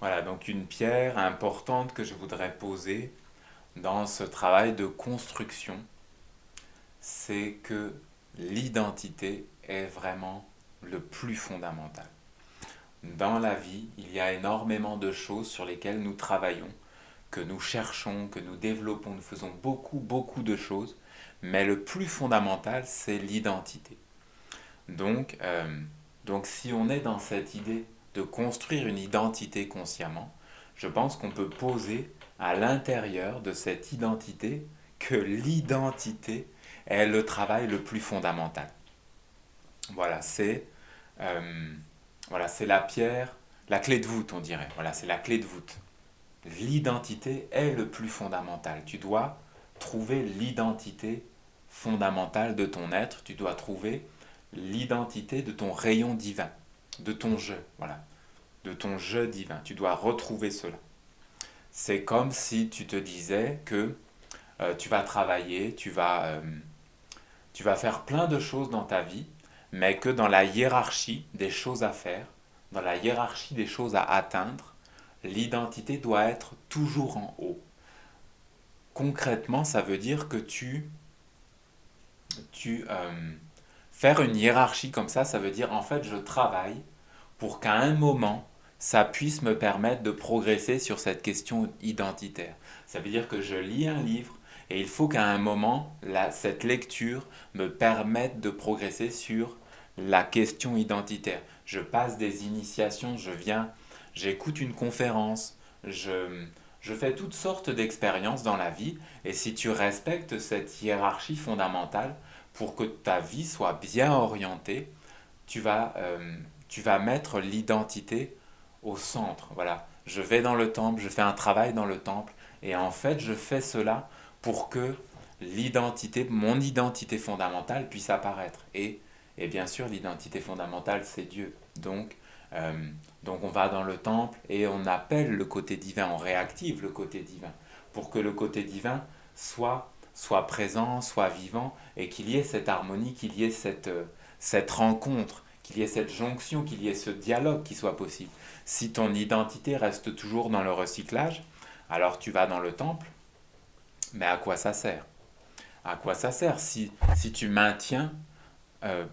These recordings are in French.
Voilà, donc une pierre importante que je voudrais poser dans ce travail de construction, c'est que l'identité est vraiment le plus fondamental. Dans la vie, il y a énormément de choses sur lesquelles nous travaillons, que nous cherchons, que nous développons, nous faisons beaucoup, beaucoup de choses, mais le plus fondamental, c'est l'identité. Donc, euh, donc si on est dans cette idée de construire une identité consciemment, je pense qu'on peut poser à l'intérieur de cette identité que l'identité est le travail le plus fondamental. Voilà, euh, c'est la pierre, la clé de voûte, on dirait. Voilà, c'est la clé de voûte. L'identité est le plus fondamental. Tu dois trouver l'identité fondamentale de ton être. Tu dois trouver l'identité de ton rayon divin, de ton je, voilà, de ton je divin. Tu dois retrouver cela. C'est comme si tu te disais que tu vas travailler, tu vas faire plein de choses dans ta vie, mais que dans la hiérarchie des choses à faire, dans la hiérarchie des choses à atteindre, l'identité doit être toujours en haut. Concrètement, ça veut dire que faire une hiérarchie comme ça veut dire en fait je travaille pour qu'à un moment, ça puisse me permettre de progresser sur cette question identitaire. Ça veut dire que je lis un livre et il faut qu'à un moment, cette lecture me permette de progresser sur la question identitaire. Je passe des initiations, j'écoute une conférence, je fais toutes sortes d'expériences dans la vie et si tu respectes cette hiérarchie fondamentale pour que ta vie soit bien orientée, tu vas, euh, tu vas mettre l'identité au centre. Voilà, je vais dans le temple, je fais un travail dans le temple, et en fait, je fais cela pour que mon identité fondamentale puisse apparaître. Et bien sûr, l'identité fondamentale, c'est Dieu. Euh, donc on va dans le temple et on appelle le côté divin, on réactive le côté divin, pour que le côté divin soit présent, soit vivant, et qu'il y ait cette harmonie, qu'il y ait cette rencontre, qu'il y ait cette jonction, qu'il y ait ce dialogue qui soit possible. Si ton identité reste toujours dans le recyclage, alors tu vas dans le temple, mais à quoi ça sert? À quoi ça sert si tu maintiens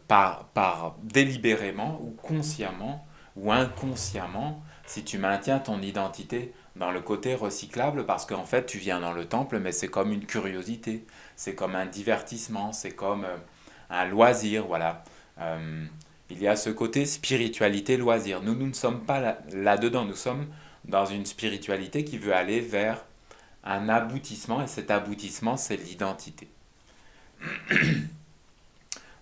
par délibérément ou consciemment ou inconsciemment, si tu maintiens ton identité dans le côté recyclable parce qu'en fait tu viens dans le temple mais c'est comme une curiosité, c'est comme un divertissement, c'est comme un loisir, voilà. Euh, il y a ce côté spiritualité loisir. Nous ne sommes pas là-dedans, nous sommes dans une spiritualité qui veut aller vers un aboutissement et cet aboutissement c'est l'identité.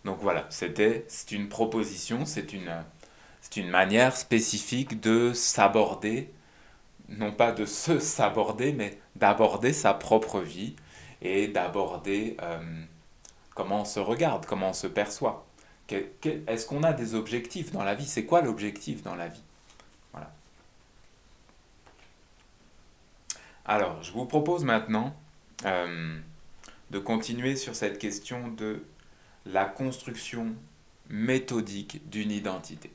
Donc voilà, c'est une proposition, c'est une manière spécifique de s'aborder, non pas de se s'aborder, mais d'aborder sa propre vie et d'aborder comment on se regarde, comment on se perçoit. Est-ce qu'on a des objectifs dans la vie? C'est quoi l'objectif dans la vie? Voilà. Alors, je vous propose maintenant euh, de continuer sur cette question de la construction méthodique d'une identité.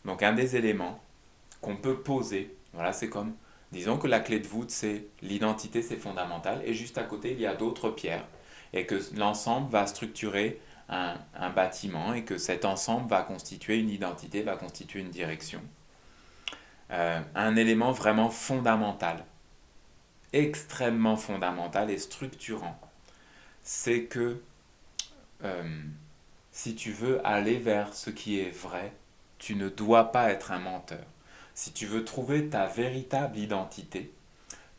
Donc un des éléments qu'on peut poser, voilà, c'est comme, disons que la clé de voûte, c'est l'identité, c'est fondamental, et juste à côté, il y a d'autres pierres, et que l'ensemble va structurer un bâtiment, et que cet ensemble va constituer une identité, va constituer une direction. Un élément vraiment fondamental, extrêmement fondamental et structurant, c'est que euh, si tu veux aller vers ce qui est vrai, tu ne dois pas être un menteur. Si tu veux trouver ta véritable identité,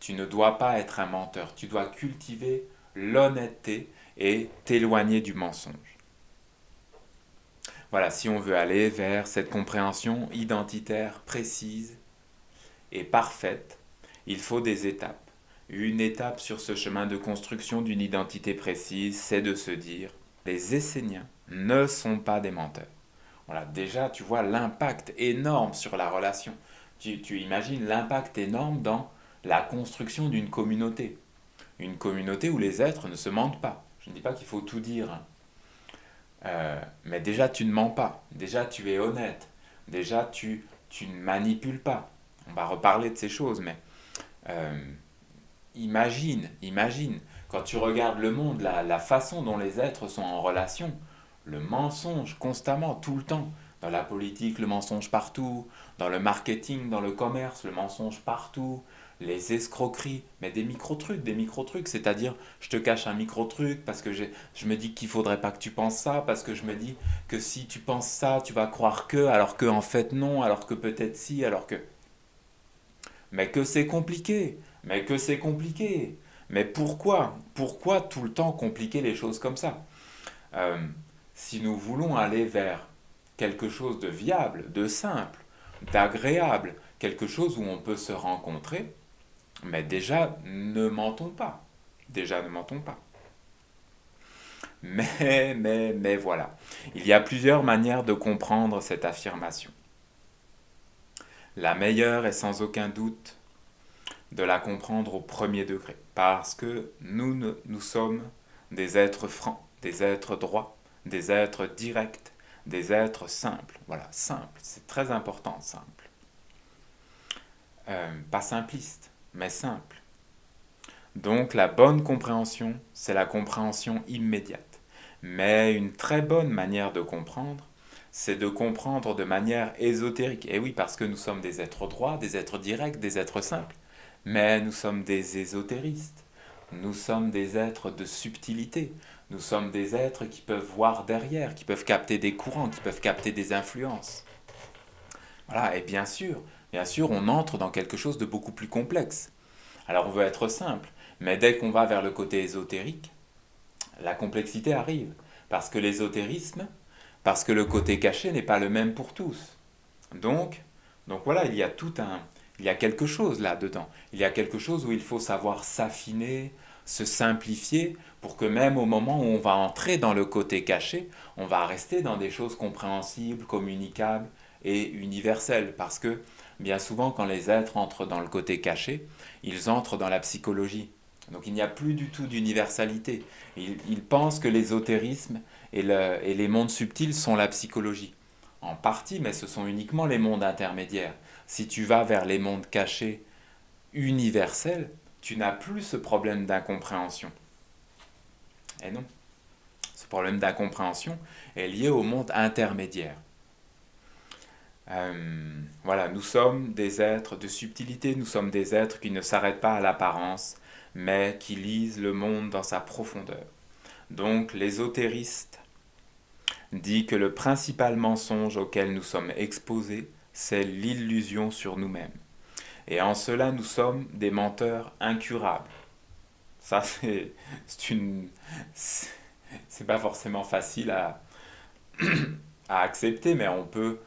tu ne dois pas être un menteur. Tu dois cultiver l'honnêteté et t'éloigner du mensonge. Voilà, si on veut aller vers cette compréhension identitaire précise et parfaite, il faut des étapes. Une étape sur ce chemin de construction d'une identité précise, c'est de se dire, les Esséniens ne sont pas des menteurs. Voilà, déjà, tu vois l'impact énorme sur la relation. Tu imagines l'impact énorme dans la construction d'une communauté. Une communauté où les êtres ne se mentent pas. Je ne dis pas qu'il faut tout dire, hein. Mais déjà, tu ne mens pas. Déjà, tu es honnête. Déjà, tu ne manipules pas. on va reparler de ces choses, mais euh, imagine, quand tu regardes le monde, la façon dont les êtres sont en relation, le mensonge constamment, tout le temps. Dans la politique, le mensonge partout. Dans le marketing, dans le commerce, le mensonge partout. Les escroqueries, mais des micro-trucs. C'est-à-dire, je te cache un micro-truc parce que je me dis qu'il faudrait pas que tu penses ça, parce que je me dis que si tu penses ça, tu vas croire que, alors que en fait non, alors que peut-être si, alors que... Mais que c'est compliqué, mais que c'est compliqué. Mais pourquoi? Pourquoi tout le temps compliquer les choses comme ça? Euh, Si nous voulons aller vers quelque chose de viable, de simple, d'agréable, quelque chose où on peut se rencontrer, mais déjà ne mentons pas. Déjà ne mentons pas. Mais voilà. Il y a plusieurs manières de comprendre cette affirmation. La meilleure est sans aucun doute de la comprendre au premier degré, parce que nous sommes des êtres francs, des êtres droits, des êtres directs, des êtres simples. Voilà, simple, c'est très important, simple. Pas simpliste, mais simple. Donc la bonne compréhension, c'est la compréhension immédiate. Mais une très bonne manière de comprendre, c'est de comprendre de manière ésotérique. Et oui, parce que nous sommes des êtres droits, des êtres directs, des êtres simples. Mais nous sommes des ésotéristes. Nous sommes des êtres de subtilité. Nous sommes des êtres qui peuvent voir derrière, qui peuvent capter des courants, qui peuvent capter des influences. Voilà, et bien sûr, on entre dans quelque chose de beaucoup plus complexe. Alors on veut être simple, mais dès qu'on va vers le côté ésotérique, la complexité arrive. Parce que l'ésotérisme, parce que le côté caché n'est pas le même pour tous. Donc, donc voilà, il y a quelque chose là-dedans. Il y a quelque chose où il faut savoir s'affiner, se simplifier, pour que même au moment où on va entrer dans le côté caché, on va rester dans des choses compréhensibles, communicables et universelles. Parce que bien souvent, quand les êtres entrent dans le côté caché, ils entrent dans la psychologie. Donc il n'y a plus du tout d'universalité. Ils pensent que l'ésotérisme et les mondes subtils sont la psychologie. En partie, mais ce sont uniquement les mondes intermédiaires. Si tu vas vers les mondes cachés universels, tu n'as plus ce problème d'incompréhension. Et non, ce problème d'incompréhension est lié au monde intermédiaire. Voilà, nous sommes des êtres de subtilité, nous sommes des êtres qui ne s'arrêtent pas à l'apparence, mais qui lisent le monde dans sa profondeur. Donc l'ésotériste dit que le principal mensonge auquel nous sommes exposés, c'est l'illusion sur nous-mêmes. Et en cela, nous sommes des menteurs incurables. Ça, c'est une... C'est pas forcément facile à accepter, mais on peut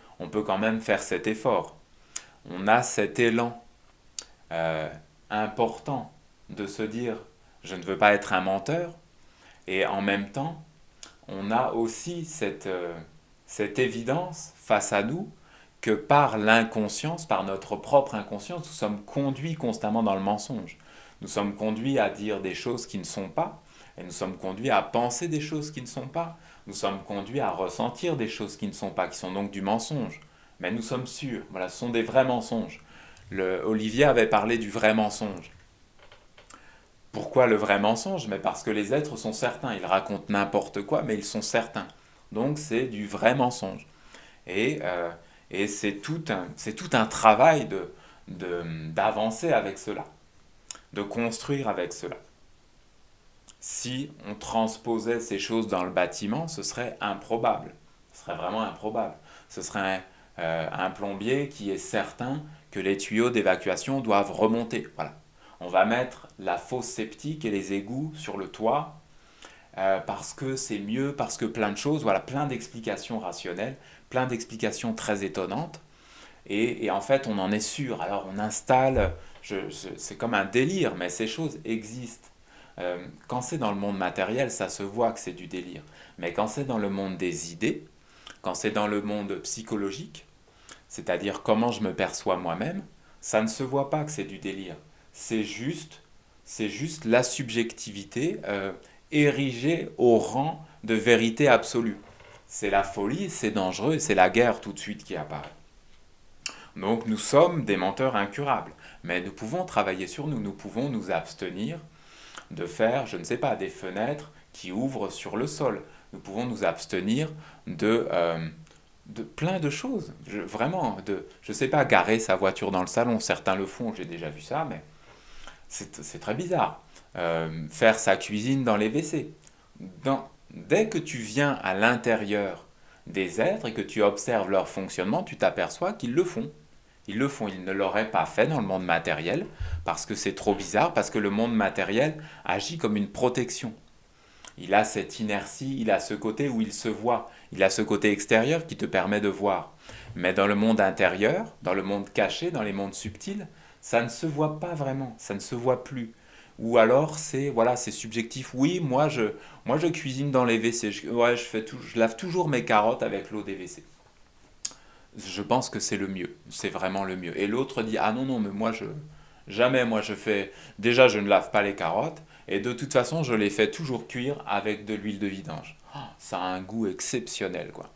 quand même faire cet effort. On a cet élan euh, important de se dire, je ne veux pas être un menteur, et en même temps, on a aussi cette évidence face à nous que par l'inconscience, par notre propre inconscience, nous sommes conduits constamment dans le mensonge. Nous sommes conduits à dire des choses qui ne sont pas, et nous sommes conduits à penser des choses qui ne sont pas, nous sommes conduits à ressentir des choses qui ne sont pas, qui sont donc du mensonge. Mais nous sommes sûrs, voilà, ce sont des vrais mensonges. Olivier avait parlé du vrai mensonge. Pourquoi le vrai mensonge? Mais parce que les êtres sont certains, ils racontent n'importe quoi, mais ils sont certains. Donc c'est du vrai mensonge. Et, euh, et c'est tout un travail d'avancer avec cela, de construire avec cela. Si on transposait ces choses dans le bâtiment, ce serait improbable. Ce serait vraiment improbable. Ce serait un plombier qui est certain que les tuyaux d'évacuation doivent remonter. Voilà. On va mettre la fosse septique et les égouts sur le toit parce que c'est mieux, parce que plein de choses, voilà, plein d'explications rationnelles, plein d'explications très étonnantes. Et en fait, on en est sûr. Alors on installe, c'est comme un délire, mais ces choses existent. Quand c'est dans le monde matériel, ça se voit que c'est du délire. Mais quand c'est dans le monde des idées, quand c'est dans le monde psychologique, c'est-à-dire comment je me perçois moi-même, ça ne se voit pas que c'est du délire. C'est juste, c'est juste la subjectivité érigée au rang de vérité absolue. C'est la folie, c'est dangereux, c'est la guerre tout de suite qui apparaît. Donc nous sommes des menteurs incurables, mais nous pouvons travailler sur nous, nous pouvons nous abstenir de faire, je ne sais pas, des fenêtres qui ouvrent sur le sol. Nous pouvons nous abstenir de plein de choses. Vraiment, je ne sais pas, garer sa voiture dans le salon, certains le font, j'ai déjà vu ça, mais c'est très bizarre. Faire sa cuisine dans les WC. Dès que tu viens à l'intérieur des êtres et que tu observes leur fonctionnement, tu t'aperçois qu'ils le font. Ils le font, ils ne l'auraient pas fait dans le monde matériel parce que c'est trop bizarre, parce que le monde matériel agit comme une protection. Il a cette inertie, il a ce côté où il se voit, il a ce côté extérieur qui te permet de voir. Mais dans le monde intérieur, dans le monde caché, dans les mondes subtils, ça ne se voit pas vraiment, ça ne se voit plus. Ou alors c'est voilà, c'est subjectif. Oui, moi je cuisine dans les WC. Ouais, je lave toujours mes carottes avec l'eau des WC. Je pense que c'est le mieux, c'est vraiment le mieux. Et l'autre dit ah non non mais jamais moi je fais déjà je ne lave pas les carottes et de toute façon je les fais toujours cuire avec de l'huile de vidange. Oh, ça a un goût exceptionnel quoi.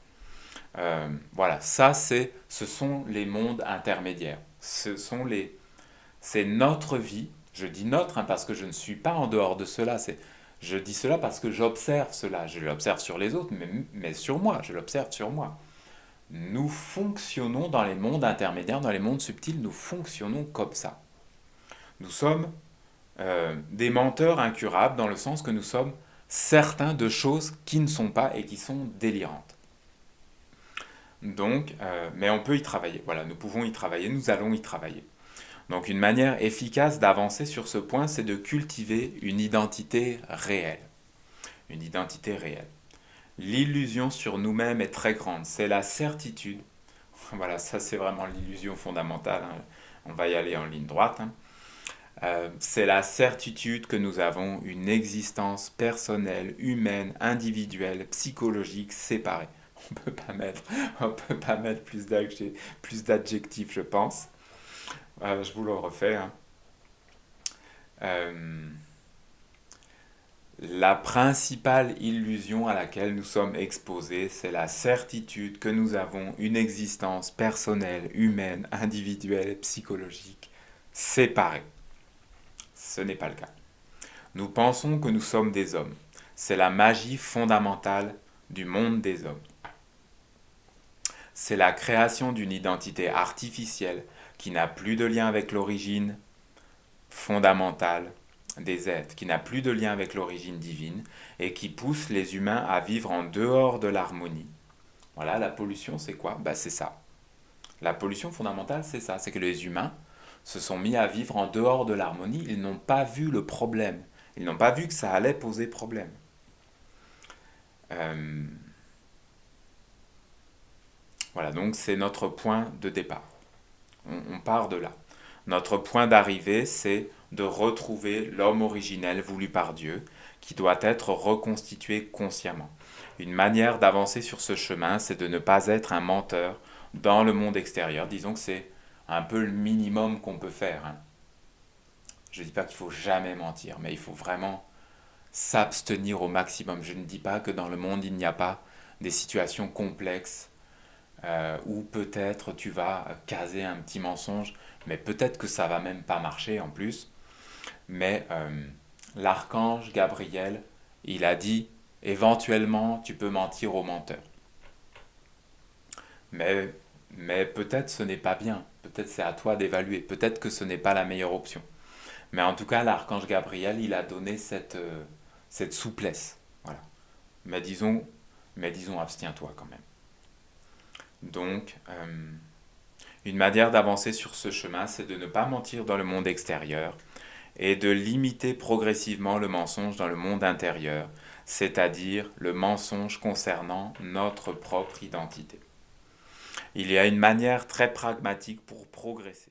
Voilà, ce sont les mondes intermédiaires. C'est notre vie. Je dis notre hein, parce que je ne suis pas en dehors de cela. Je dis cela parce que j'observe cela. Je l'observe sur les autres, mais sur moi. Je l'observe sur moi. Nous fonctionnons dans les mondes intermédiaires, dans les mondes subtils. Nous fonctionnons comme ça. Nous sommes des menteurs incurables dans le sens que nous sommes certains de choses qui ne sont pas et qui sont délirantes. Donc, mais on peut y travailler. Voilà, nous pouvons y travailler, nous allons y travailler. Donc, une manière efficace d'avancer sur ce point, c'est de cultiver une identité réelle. Une identité réelle. L'illusion sur nous-mêmes est très grande. C'est la certitude. Voilà, ça c'est vraiment l'illusion fondamentale. Hein. On va y aller en ligne droite. Hein. C'est la certitude que nous avons une existence personnelle, humaine, individuelle, psychologique, séparée. On peut pas mettre, on peut pas mettre plus d'adjectifs, je pense. Je vous le refais. Hein. Euh, la principale illusion à laquelle nous sommes exposés, c'est la certitude que nous avons une existence personnelle, humaine, individuelle, psychologique, séparée. Ce n'est pas le cas. Nous pensons que nous sommes des hommes. C'est la magie fondamentale du monde des hommes. C'est la création d'une identité artificielle qui n'a plus de lien avec l'origine fondamentale des êtres, qui n'a plus de lien avec l'origine divine et qui pousse les humains à vivre en dehors de l'harmonie. Voilà, la pollution, c'est quoi? C'est ça. La pollution fondamentale, c'est ça. C'est que les humains se sont mis à vivre en dehors de l'harmonie. Ils n'ont pas vu le problème. Ils n'ont pas vu que ça allait poser problème. Voilà, donc c'est notre point de départ. On part de là. Notre point d'arrivée, c'est de retrouver l'homme originel voulu par Dieu, qui doit être reconstitué consciemment. Une manière d'avancer sur ce chemin, c'est de ne pas être un menteur dans le monde extérieur. Disons que c'est un peu le minimum qu'on peut faire. Hein. Je ne dis pas qu'il faut jamais mentir, mais il faut vraiment s'abstenir au maximum. Je ne dis pas que dans le monde, il n'y a pas des situations complexes où peut-être tu vas caser un petit mensonge, mais peut-être que ça va même pas marcher en plus. Mais l'archange Gabriel, il a dit, éventuellement, tu peux mentir au menteur. Mais, mais peut-être ce n'est pas bien, peut-être c'est à toi d'évaluer, peut-être que ce n'est pas la meilleure option. Mais en tout cas, l'archange Gabriel, il a donné cette souplesse. Voilà. Mais disons, abstiens-toi quand même. Donc, une manière d'avancer sur ce chemin, c'est de ne pas mentir dans le monde extérieur et de limiter progressivement le mensonge dans le monde intérieur, c'est-à-dire le mensonge concernant notre propre identité. Il y a une manière très pragmatique pour progresser.